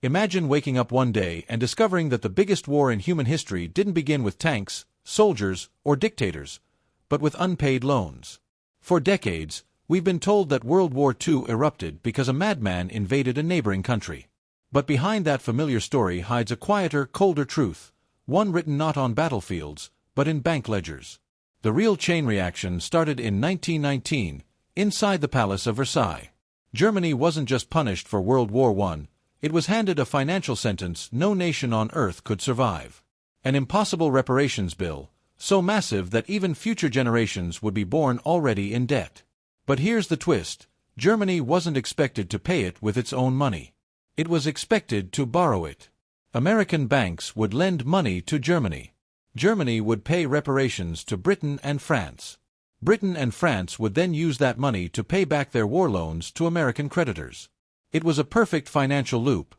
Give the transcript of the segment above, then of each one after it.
Imagine waking up one day and discovering that the biggest war in human history didn't begin with tanks, soldiers, or dictators, but with unpaid loans. For decades, we've been told that World War II erupted because a madman invaded a neighboring country. But behind that familiar story hides a quieter, colder truth, one written not on battlefields, but in bank ledgers. The real chain reaction started in 1919, inside the Palace of Versailles. Germany wasn't just punished for World War I, it was handed a financial sentence no nation on earth could survive. An impossible reparations bill, so massive that even future generations would be born already in debt. But here's the twist: Germany wasn't expected to pay it with its own money. It was expected to borrow it. American banks would lend money to Germany. Germany would pay reparations to Britain and France. Britain and France would then use that money to pay back their war loans to American creditors. It was a perfect financial loop,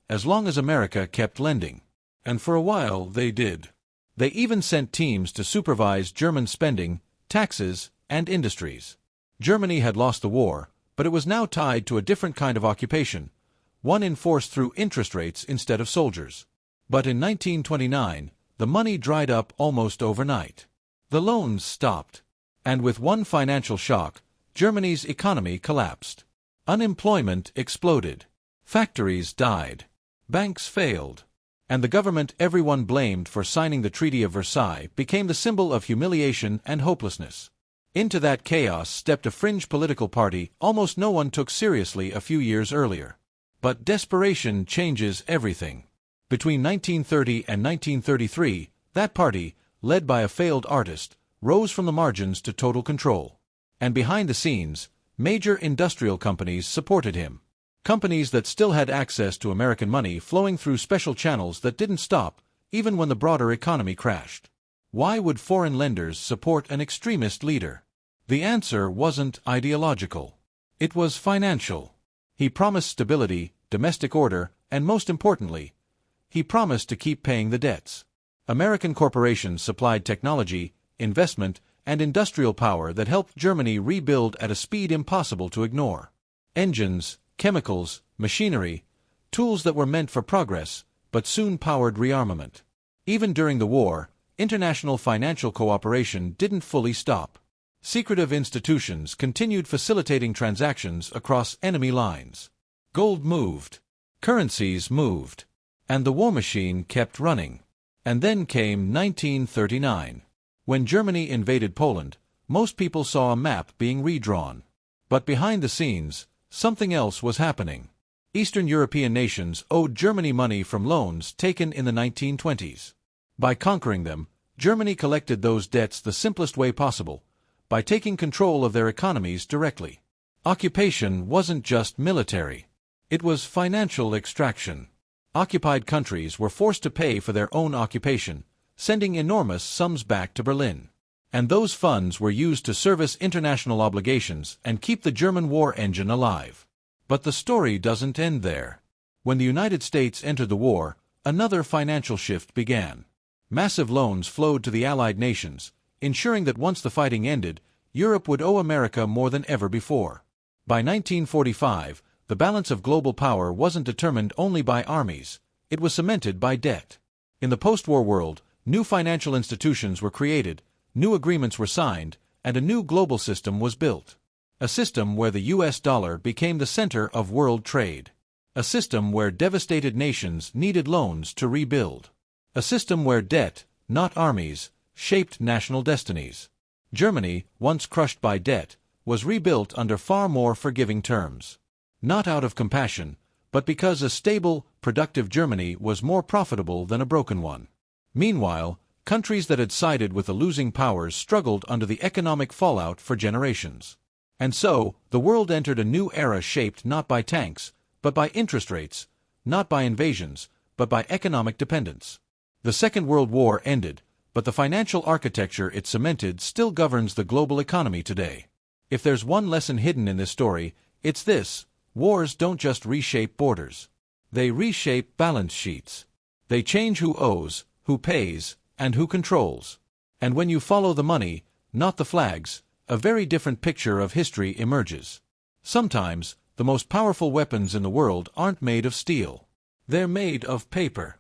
as long as America kept lending. And for a while they did. They even sent teams to supervise German spending, taxes, and industries. Germany had lost the war, but it was now tied to a different kind of occupation, one enforced through interest rates instead of soldiers. But in 1929, the money dried up almost overnight. The loans stopped. And with one financial shock, Germany's economy collapsed. Unemployment exploded. Factories died. Banks failed. And the government everyone blamed for signing the Treaty of Versailles became the symbol of humiliation and hopelessness. Into that chaos stepped a fringe political party almost no one took seriously a few years earlier. But desperation changes everything. Between 1930 and 1933, that party, led by a failed artist, rose from the margins to total control. And behind the scenes, major industrial companies supported him. Companies that still had access to American money flowing through special channels that didn't stop, even when the broader economy crashed. Why would foreign lenders support an extremist leader? The answer wasn't ideological. It was financial. He promised stability, domestic order, and most importantly, he promised to keep paying the debts. American corporations supplied technology, investment, and industrial power that helped Germany rebuild at a speed impossible to ignore. Engines, chemicals, machinery, tools that were meant for progress, but soon powered rearmament. Even during the war, international financial cooperation didn't fully stop. Secretive institutions continued facilitating transactions across enemy lines. Gold moved. Currencies moved. And the war machine kept running. And then came 1939. When Germany invaded Poland, most people saw a map being redrawn. But behind the scenes, something else was happening. Eastern European nations owed Germany money from loans taken in the 1920s. By conquering them, Germany collected those debts the simplest way possible, by taking control of their economies directly. Occupation wasn't just military. It was financial extraction. Occupied countries were forced to pay for their own occupation, sending enormous sums back to Berlin. And those funds were used to service international obligations and keep the German war engine alive. But the story doesn't end there. When the United States entered the war, another financial shift began. Massive loans flowed to the Allied nations, ensuring that once the fighting ended, Europe would owe America more than ever before. By 1945, the balance of global power wasn't determined only by armies, it was cemented by debt. In the post-war world, new financial institutions were created, new agreements were signed, and a new global system was built. A system where the US dollar became the center of world trade. A system where devastated nations needed loans to rebuild. A system where debt, not armies, shaped national destinies. Germany, once crushed by debt, was rebuilt under far more forgiving terms. Not out of compassion, but because a stable, productive Germany was more profitable than a broken one. Meanwhile, countries that had sided with the losing powers struggled under the economic fallout for generations. And so, the world entered a new era shaped not by tanks, but by interest rates, not by invasions, but by economic dependence. The Second World War ended, but the financial architecture it cemented still governs the global economy today. If there's one lesson hidden in this story, it's this: wars don't just reshape borders. They reshape balance sheets. They change who owes, who pays, and who controls. And when you follow the money, not the flags, a very different picture of history emerges. Sometimes, the most powerful weapons in the world aren't made of steel. They're made of paper.